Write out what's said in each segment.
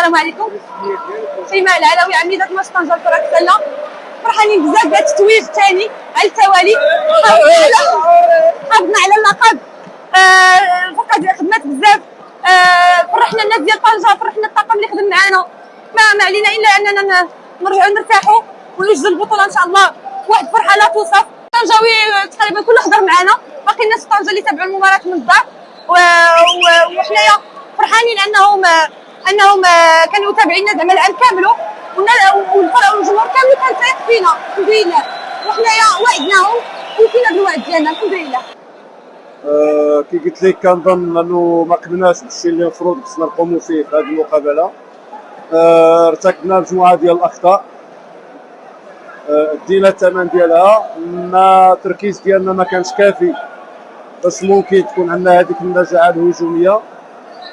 السلام عليكم. شيماء العلوي عميدة ماتش طنجة لكرة السلة. فرحانين بزاف بهذا التتويج الثاني على التوالي. حافظنا على اللقب. الفرقة خدمات بزاف. فرحنا الناس ديال طنجة، فرحنا الطاقم اللي خدم معانا. ما علينا الا اننا نرجعوا نرتاحوا ونوجدوا البطولة ان شاء الله. واحد الفرحة لا توصف. طنجاوي تقريبا كله حضر معانا، باقي الناس في طنجة اللي تابعوا المباراة من الدار، وحنايا فرحانين انهم كانوا تابعينا زعما العام كامل، والجمهور كامل كان تايق فينا الحمد لله، وحنايا وعدناهم وفينا بالوعد ديالنا الحمد لله. كي قلت لك كنظن انه ما قدرناش بالشيء اللي المفروض خصنا نقوموا فيه في هذه المقابله. ارتكبنا مجموعه ديال الاخطاء، دينا الثمن ديالها. ما التركيز ديالنا ما كانش كافي باش ممكن تكون عندنا هذيك النجاعه الهجوميه،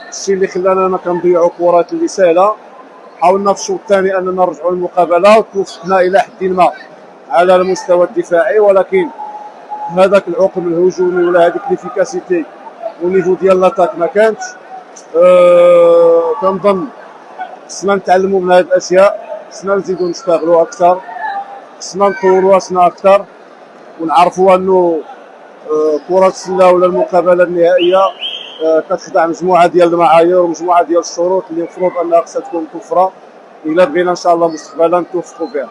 الشيء اللي خلانا ما كنضيعوا كرات اللي سهله. حاولنا في الشوط الثاني اننا نرجعوا المقابله وتوفقنا الى حد ما على المستوى الدفاعي، ولكن هذاك العقم الهجومي ولا هذيك ليفيكاسيتي ونيفو ديال لاطاك ما كانتش. كنظن خصنا نتعلموا من هذه الاشياء، خصنا نزيدوا نشتغلوا اكثر، خصنا نطوروا راسنا اكثر، ونعرفوا انه كرة السله ولا المقابله النهائيه كتخضع مجموعه ديال المعايير ومجموعه ديال الشروط اللي المفروض انها خصها تكون متوفره الا بغينا ان شاء الله مستقبلا نتوفقوا فيها.